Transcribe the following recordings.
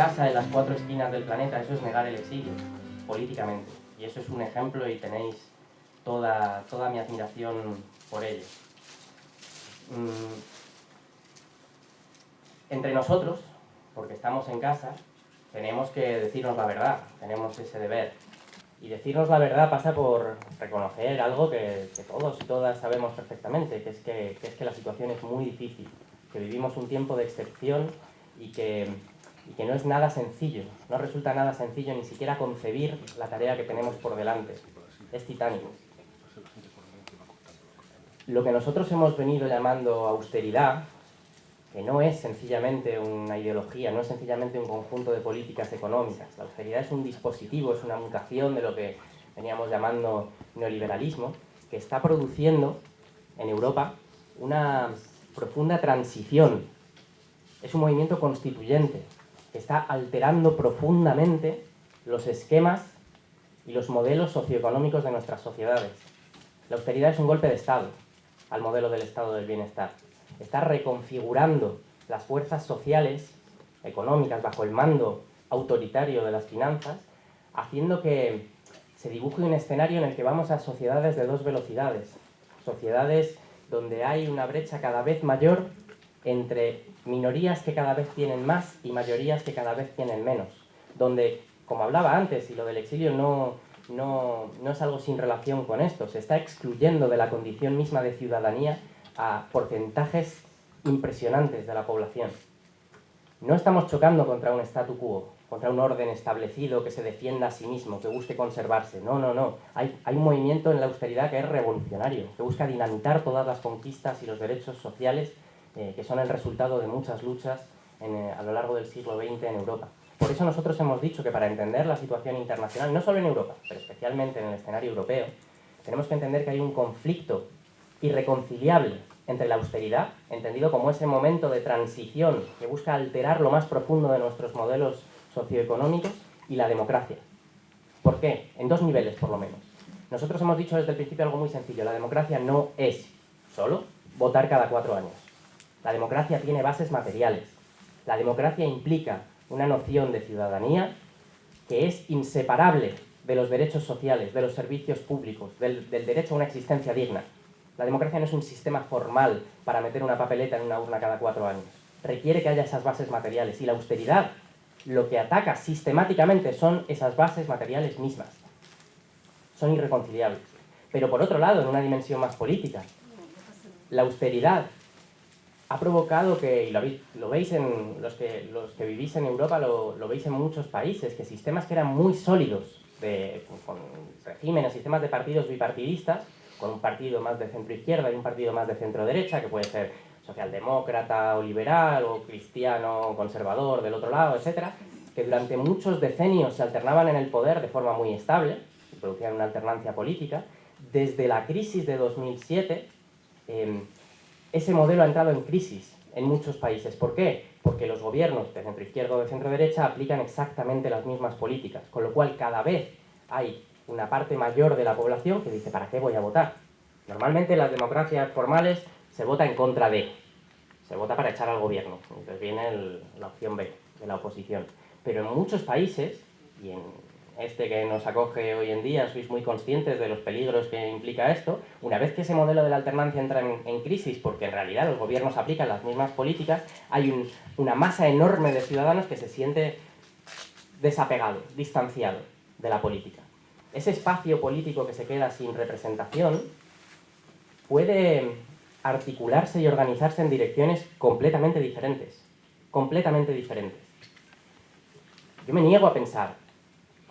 casa en las 4 esquinas del planeta, eso es negar el exilio, políticamente. Y eso es un ejemplo y tenéis toda mi admiración por ello. Entre nosotros, porque estamos en casa, tenemos que decirnos la verdad, tenemos ese deber. Y decirnos la verdad pasa por reconocer algo que todos y todas sabemos perfectamente, que es que la situación es muy difícil, que vivimos un tiempo de excepción y que no es nada sencillo, no resulta nada sencillo ni siquiera concebir la tarea que tenemos por delante. Es titánico. Lo que nosotros hemos venido llamando austeridad, que no es sencillamente una ideología, no es sencillamente un conjunto de políticas económicas. La austeridad es un dispositivo, es una mutación de lo que veníamos llamando neoliberalismo, que está produciendo en Europa una profunda transición. Es un movimiento constituyente que está alterando profundamente los esquemas y los modelos socioeconómicos de nuestras sociedades. La austeridad es un golpe de Estado al modelo del Estado del bienestar. Está reconfigurando las fuerzas sociales, económicas, bajo el mando autoritario de las finanzas, haciendo que se dibuje un escenario en el que vamos a sociedades de dos velocidades. Sociedades donde hay una brecha cada vez mayor entre minorías que cada vez tienen más y mayorías que cada vez tienen menos. Donde, como hablaba antes, y lo del exilio no es algo sin relación con esto, se está excluyendo de la condición misma de ciudadanía a porcentajes impresionantes de la población. No estamos chocando contra un statu quo, contra un orden establecido que se defienda a sí mismo, que busque conservarse. No. Hay un movimiento en la austeridad que es revolucionario, que busca dinamitar todas las conquistas y los derechos sociales que son el resultado de muchas luchas a lo largo del siglo XX en Europa. Por eso nosotros hemos dicho que para entender la situación internacional, no solo en Europa, pero especialmente en el escenario europeo, tenemos que entender que hay un conflicto irreconciliable entre la austeridad, entendido como ese momento de transición que busca alterar lo más profundo de nuestros modelos socioeconómicos, y la democracia. ¿Por qué? En dos niveles, por lo menos. Nosotros hemos dicho desde el principio algo muy sencillo. La democracia no es solo votar cada 4 años. La democracia tiene bases materiales. La democracia implica una noción de ciudadanía que es inseparable de los derechos sociales, de los servicios públicos, del derecho a una existencia digna. La democracia no es un sistema formal para meter una papeleta en una urna cada 4 años. Requiere que haya esas bases materiales. Y la austeridad lo que ataca sistemáticamente son esas bases materiales mismas. Son irreconciliables. Pero por otro lado, en una dimensión más política, la austeridad ha provocado que, y lo veis en los que vivís en Europa, lo veis en muchos países, que sistemas que eran muy sólidos, con regímenes, sistemas de partidos bipartidistas, con un partido más de centro-izquierda y un partido más de centro-derecha, que puede ser socialdemócrata o liberal, o cristiano conservador del otro lado, etc., que durante muchos decenios se alternaban en el poder de forma muy estable, y producían una alternancia política. Desde la crisis de 2007, ese modelo ha entrado en crisis en muchos países. ¿Por qué? Porque los gobiernos de centro-izquierda o de centro-derecha aplican exactamente las mismas políticas, con lo cual cada vez hay una parte mayor de la población que dice ¿para qué voy a votar? Normalmente en las democracias formales se vota en contra de, se vota para echar al gobierno, entonces viene la opción B de la oposición. Pero en muchos países, y en este que nos acoge hoy en día, sois muy conscientes de los peligros que implica esto. Una vez que ese modelo de la alternancia entra en crisis, porque en realidad los gobiernos aplican las mismas políticas, hay una masa enorme de ciudadanos que se siente desapegado, distanciado de la política. Ese espacio político que se queda sin representación puede articularse y organizarse en direcciones completamente diferentes. Completamente diferentes. Yo me niego a pensar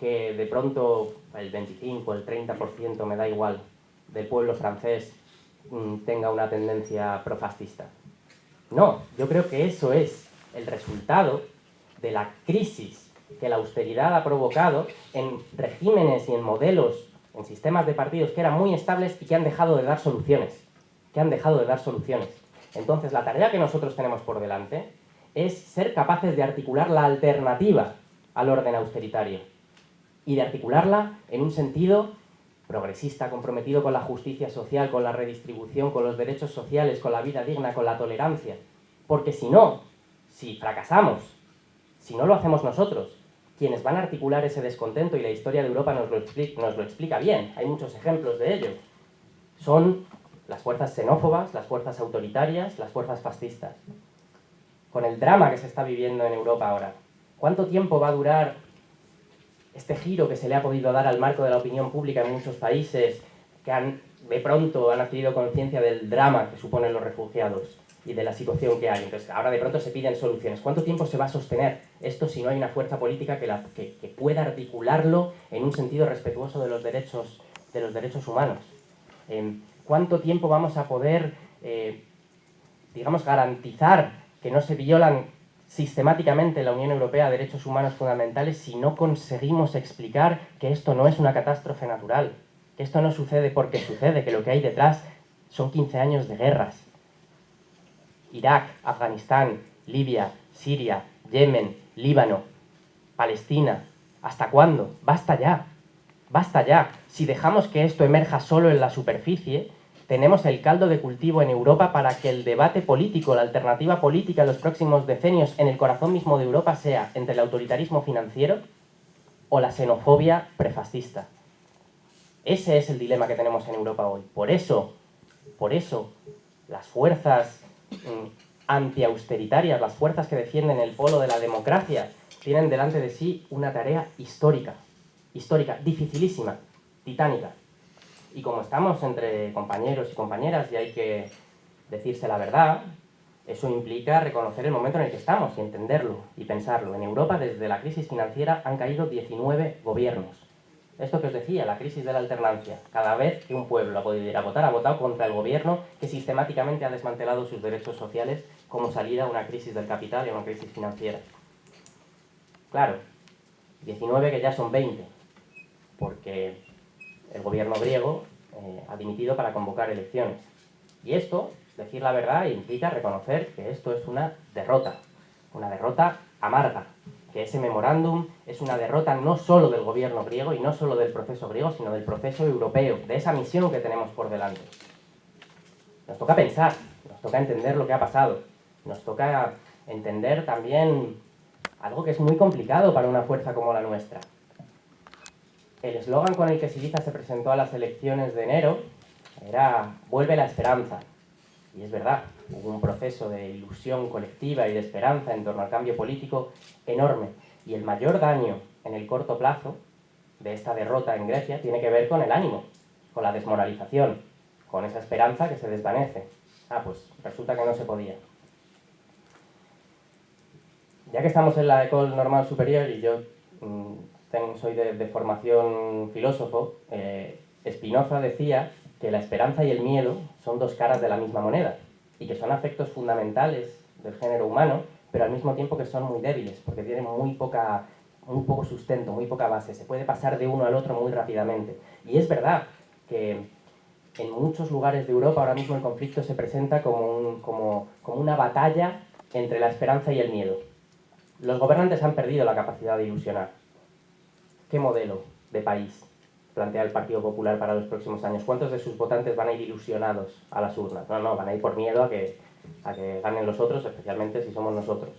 que de pronto el 25, el 30%, me da igual, del pueblo francés tenga una tendencia profascista. No, yo creo que eso es el resultado de la crisis que la austeridad ha provocado en regímenes y en modelos, en sistemas de partidos que eran muy estables y que han dejado de dar soluciones. Entonces, la tarea que nosotros tenemos por delante es ser capaces de articular la alternativa al orden austeritario, y de articularla en un sentido progresista, comprometido con la justicia social, con la redistribución, con los derechos sociales, con la vida digna, con la tolerancia. Porque si no, si fracasamos, Si no lo hacemos nosotros, quienes van a articular ese descontento, y la historia de Europa nos lo explica bien, hay muchos ejemplos de ello, son las fuerzas xenófobas, las fuerzas autoritarias, las fuerzas fascistas. Con el drama que se está viviendo en Europa ahora, ¿cuánto tiempo va a durar este giro que se le ha podido dar al marco de la opinión pública en muchos países que de pronto han adquirido conciencia del drama que suponen los refugiados y de la situación que hay? Entonces, ahora de pronto se piden soluciones. ¿Cuánto tiempo se va a sostener esto si no hay una fuerza política que pueda articularlo en un sentido respetuoso de los derechos humanos? ¿Cuánto tiempo vamos a poder, digamos, garantizar que no se violan sistemáticamente en la Unión Europea derechos humanos fundamentales si no conseguimos explicar que esto no es una catástrofe natural, que esto no sucede porque sucede, que lo que hay detrás son 15 años de guerras? Irak, Afganistán, Libia, Siria, Yemen, Líbano, Palestina. ¿Hasta cuándo? ¡Basta ya! ¡Basta ya! Si dejamos que esto emerja solo en la superficie, tenemos el caldo de cultivo en Europa para que el debate político, la alternativa política en los próximos decenios en el corazón mismo de Europa sea entre el autoritarismo financiero o la xenofobia prefascista. Ese es el dilema que tenemos en Europa hoy. Por eso, las fuerzas antiausteritarias, las fuerzas que defienden el polo de la democracia, tienen delante de sí una tarea histórica, dificilísima, titánica. Y como estamos entre compañeros y compañeras y hay que decirse la verdad, eso implica reconocer el momento en el que estamos y entenderlo y pensarlo. En Europa, desde la crisis financiera, han caído 19 gobiernos. Esto que os decía, la crisis de la alternancia. Cada vez que un pueblo ha podido ir a votar, ha votado contra el gobierno que sistemáticamente ha desmantelado sus derechos sociales como salida a una crisis del capital y a una crisis financiera. Claro, 19 que ya son 20, porque el gobierno griego ha dimitido para convocar elecciones. Y esto, decir la verdad, implica reconocer que esto es una derrota amarga, que ese memorándum es una derrota no solo del gobierno griego y no solo del proceso griego, sino del proceso europeo, de esa misión que tenemos por delante. Nos toca pensar, nos toca entender lo que ha pasado, nos toca entender también algo que es muy complicado para una fuerza como la nuestra. El eslogan con el que Syriza se presentó a las elecciones de enero era «Vuelve la esperanza». Y es verdad, hubo un proceso de ilusión colectiva y de esperanza en torno al cambio político enorme. Y el mayor daño en el corto plazo de esta derrota en Grecia tiene que ver con el ánimo, con la desmoralización, con esa esperanza que se desvanece. Pues resulta que no se podía. Ya que estamos en la École Normale Supérieure y yo soy de formación filósofo, Spinoza decía que la esperanza y el miedo son dos caras de la misma moneda y que son afectos fundamentales del género humano, pero al mismo tiempo que son muy débiles, porque tienen muy poco sustento, muy poca base. Se puede pasar de uno al otro muy rápidamente. Y es verdad que en muchos lugares de Europa ahora mismo el conflicto se presenta como una batalla entre la esperanza y el miedo. Los gobernantes han perdido la capacidad de ilusionar. ¿Qué modelo de país plantea el Partido Popular para los próximos años? ¿Cuántos de sus votantes van a ir ilusionados a las urnas? No, van a ir por miedo a que ganen los otros, especialmente si somos nosotros.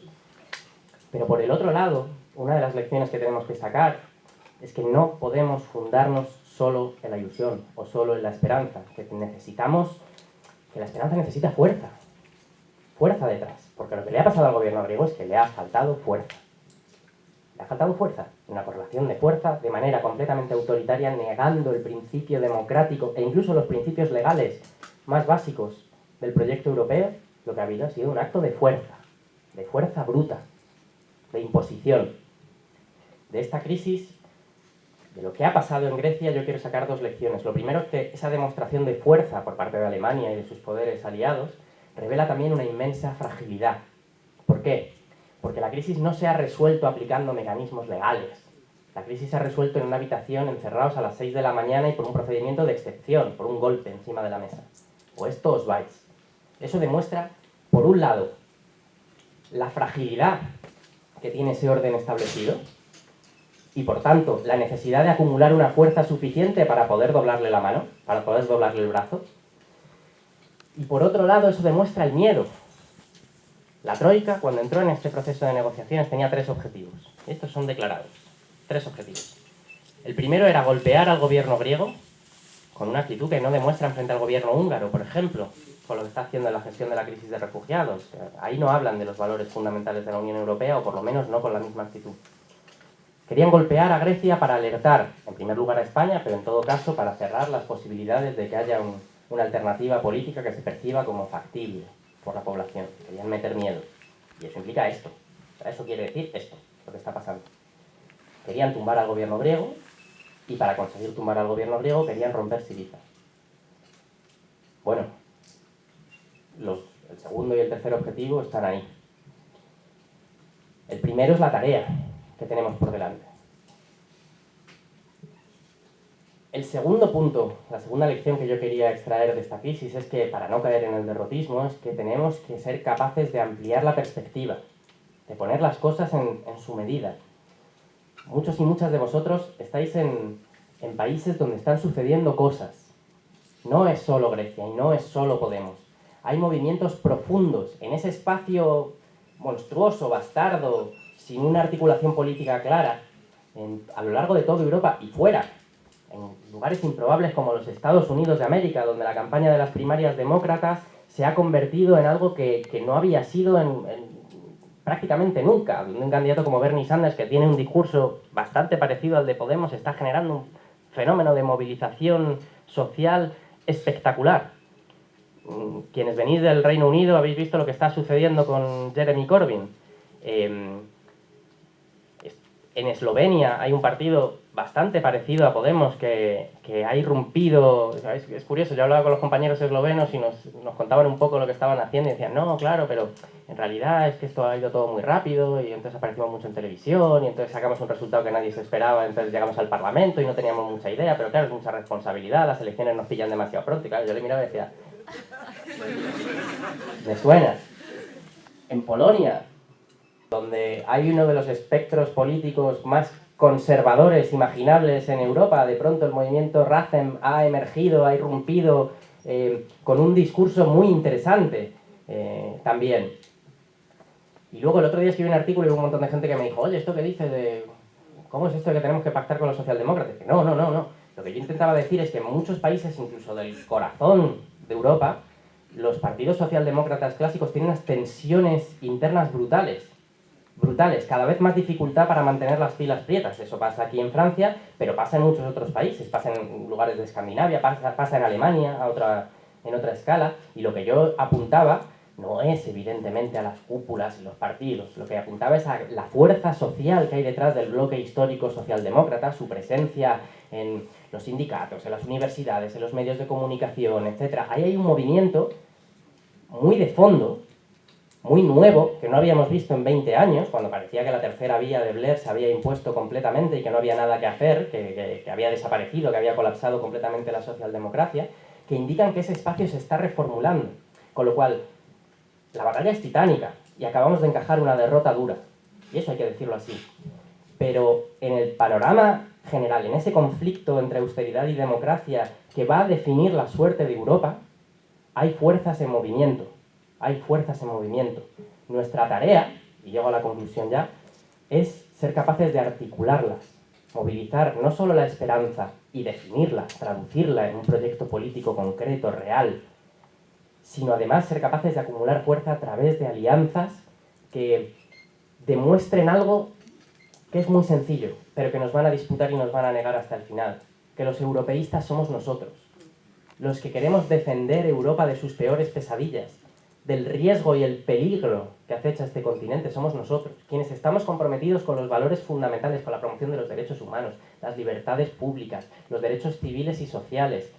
Pero por el otro lado, una de las lecciones que tenemos que sacar es que no podemos fundarnos solo en la ilusión o solo en la esperanza, que la esperanza necesita fuerza detrás, porque lo que le ha pasado al gobierno griego es que le ha faltado fuerza. Le ha faltado fuerza, una correlación de fuerza de manera completamente autoritaria, negando el principio democrático e incluso los principios legales más básicos del proyecto europeo. Lo que ha habido ha sido un acto de fuerza bruta, de imposición. De esta crisis, de lo que ha pasado en Grecia, yo quiero sacar dos lecciones. Lo primero es que esa demostración de fuerza por parte de Alemania y de sus poderes aliados revela también una inmensa fragilidad. ¿Por qué? Porque la crisis no se ha resuelto aplicando mecanismos legales. La crisis se ha resuelto en una habitación encerrados a las 6 de la mañana y por un procedimiento de excepción, por un golpe encima de la mesa. O esto os vais. Eso demuestra, por un lado, la fragilidad que tiene ese orden establecido y, por tanto, la necesidad de acumular una fuerza suficiente para poder doblarle la mano, para poder doblarle el brazo. Y, por otro lado, eso demuestra el miedo La Troika, cuando entró en este proceso de negociaciones, tenía 3 objetivos. Estos son declarados. 3 objetivos. El primero era golpear al gobierno griego con una actitud que no demuestran frente al gobierno húngaro, por ejemplo, con lo que está haciendo en la gestión de la crisis de refugiados. Ahí no hablan de los valores fundamentales de la Unión Europea, o por lo menos no con la misma actitud. Querían golpear a Grecia para alertar, en primer lugar a España, pero en todo caso para cerrar las posibilidades de que haya una alternativa política que se perciba como factible por la población. Querían meter miedo. Y eso implica esto. O sea, eso quiere decir esto, lo que está pasando. Querían tumbar al gobierno griego, y para conseguir tumbar al gobierno griego querían romper Syriza. Bueno, el segundo y el tercer objetivo están ahí. El primero es la tarea que tenemos por delante. El segundo punto, la segunda lección que yo quería extraer de esta crisis es que, para no caer en el derrotismo, es que tenemos que ser capaces de ampliar la perspectiva, de poner las cosas en su medida. Muchos y muchas de vosotros estáis en países donde están sucediendo cosas. No es solo Grecia y no es solo Podemos. Hay movimientos profundos en ese espacio monstruoso, bastardo, sin una articulación política clara, a lo largo de toda Europa y fuera, en lugares improbables como los Estados Unidos de América, donde la campaña de las primarias demócratas se ha convertido en algo que no había sido prácticamente nunca. Un candidato como Bernie Sanders, que tiene un discurso bastante parecido al de Podemos, está generando un fenómeno de movilización social espectacular. Quienes venís del Reino Unido habéis visto lo que está sucediendo con Jeremy Corbyn. En Eslovenia hay un partido bastante parecido a Podemos que ha irrumpido. Es curioso, yo hablaba con los compañeros eslovenos y nos contaban un poco lo que estaban haciendo y decían, no, claro, pero en realidad es que esto ha ido todo muy rápido y entonces aparecimos mucho en televisión y entonces sacamos un resultado que nadie se esperaba, entonces llegamos al Parlamento y no teníamos mucha idea, pero claro, es mucha responsabilidad, las elecciones nos pillan demasiado pronto y claro, yo le miraba y decía, me suena. En Polonia, donde hay uno de los espectros políticos más conservadores imaginables en Europa, de pronto el movimiento Razem ha emergido, ha irrumpido con un discurso muy interesante también. Y luego el otro día escribí un artículo y hubo un montón de gente que me dijo, oye, ¿esto qué dices de cómo es esto de que tenemos que pactar con los socialdemócratas? Que no. Lo que yo intentaba decir es que en muchos países, incluso del corazón de Europa, los partidos socialdemócratas clásicos tienen unas tensiones internas brutales, cada vez más dificultad para mantener las filas prietas. Eso pasa aquí en Francia, pero pasa en muchos otros países, pasa en lugares de Escandinavia, pasa en Alemania en otra escala, y lo que yo apuntaba no es evidentemente a las cúpulas y los partidos, lo que apuntaba es a la fuerza social que hay detrás del bloque histórico socialdemócrata, su presencia en los sindicatos, en las universidades, en los medios de comunicación, etc. Ahí hay un movimiento muy de fondo, muy nuevo, que no habíamos visto en 20 años, cuando parecía que la tercera vía de Blair se había impuesto completamente y que no había nada que hacer, que había desaparecido, que había colapsado completamente la socialdemocracia, que indican que ese espacio se está reformulando. Con lo cual, la batalla es titánica y acabamos de encajar una derrota dura. Y eso hay que decirlo así. Pero en el panorama general, en ese conflicto entre austeridad y democracia que va a definir la suerte de Europa, hay fuerzas en movimiento. Hay fuerzas en movimiento. Nuestra tarea, y llego a la conclusión ya, es ser capaces de articularlas, movilizar no solo la esperanza y definirla, traducirla en un proyecto político concreto, real, sino además ser capaces de acumular fuerza a través de alianzas que demuestren algo que es muy sencillo, pero que nos van a disputar y nos van a negar hasta el final, que los europeístas somos nosotros, los que queremos defender Europa de sus peores pesadillas, del riesgo y el peligro que acecha este continente, somos nosotros, quienes estamos comprometidos con los valores fundamentales, con la promoción de los derechos humanos, las libertades públicas, los derechos civiles y sociales,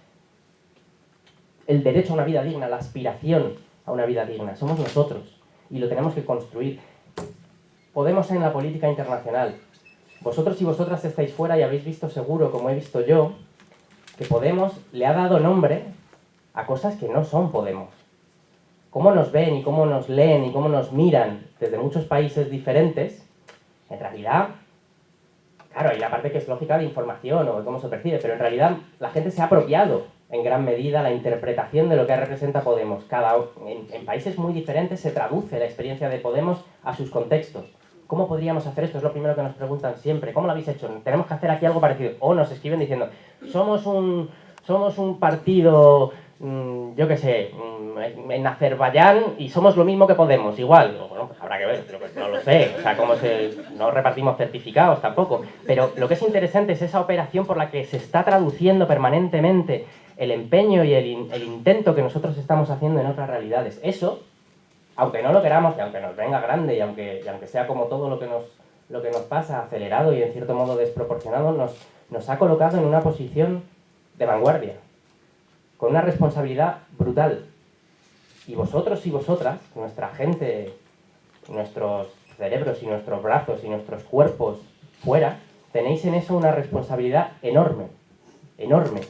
el derecho a una vida digna, la aspiración a una vida digna, somos nosotros, y lo tenemos que construir. Podemos en la política internacional. Vosotros y vosotras estáis fuera y habéis visto seguro, como he visto yo, que Podemos le ha dado nombre a cosas que no son Podemos. Cómo nos ven y cómo nos leen y cómo nos miran desde muchos países diferentes, en realidad, claro, hay la parte que es lógica de información o de cómo se percibe, pero en realidad la gente se ha apropiado en gran medida la interpretación de lo que representa Podemos. En países muy diferentes se traduce la experiencia de Podemos a sus contextos. ¿Cómo podríamos hacer esto? Es lo primero que nos preguntan siempre. ¿Cómo lo habéis hecho? Tenemos que hacer aquí algo parecido. O nos escriben diciendo, somos un partido, yo qué sé, en Azerbaiyán y somos lo mismo que Podemos, igual. Bueno, pues habrá que ver, pero pues no lo sé. O sea, no repartimos certificados tampoco. Pero lo que es interesante es esa operación por la que se está traduciendo permanentemente el empeño y el intento que nosotros estamos haciendo en otras realidades. Eso, aunque no lo queramos, y aunque nos venga grande, y aunque sea como todo lo que nos pasa, acelerado y en cierto modo desproporcionado, nos ha colocado en una posición de vanguardia, con una responsabilidad brutal. Y vosotros y vosotras, nuestra gente, nuestros cerebros y nuestros brazos y nuestros cuerpos fuera, tenéis en eso una responsabilidad enorme, enorme.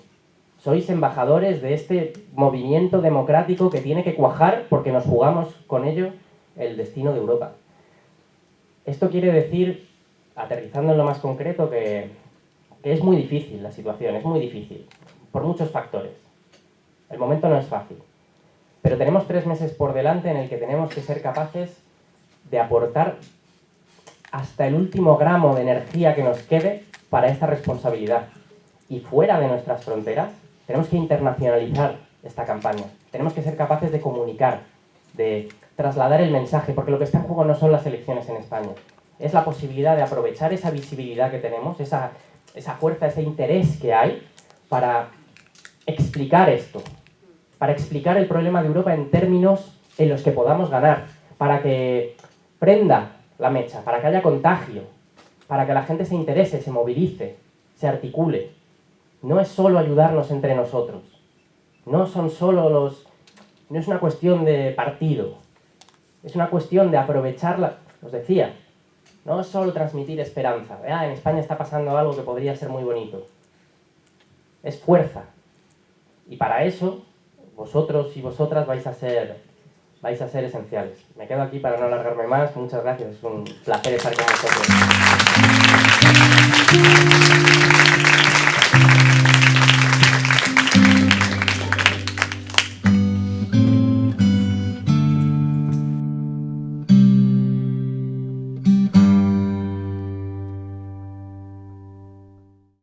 Sois embajadores de este movimiento democrático que tiene que cuajar porque nos jugamos con ello el destino de Europa. Esto quiere decir, aterrizando en lo más concreto, que es muy difícil la situación, es muy difícil, por muchos factores. El momento no es fácil. Pero tenemos 3 meses por delante en el que tenemos que ser capaces de aportar hasta el último gramo de energía que nos quede para esta responsabilidad. Y fuera de nuestras fronteras, tenemos que internacionalizar esta campaña. Tenemos que ser capaces de comunicar, de trasladar el mensaje, porque lo que está en juego no son las elecciones en España. Es la posibilidad de aprovechar esa visibilidad que tenemos, esa fuerza, ese interés que hay para explicar esto, para explicar el problema de Europa en términos en los que podamos ganar, para que prenda la mecha, para que haya contagio, para que la gente se interese, se movilice, se articule. No es solo ayudarnos entre nosotros, no es una cuestión de partido, es una cuestión de aprovecharla, os decía, no es solo transmitir esperanza, en España está pasando algo que podría ser muy bonito, es fuerza, y para eso vosotros y vosotras vais a ser esenciales. Me quedo aquí para no alargarme más, muchas gracias, es un placer estar con vosotros.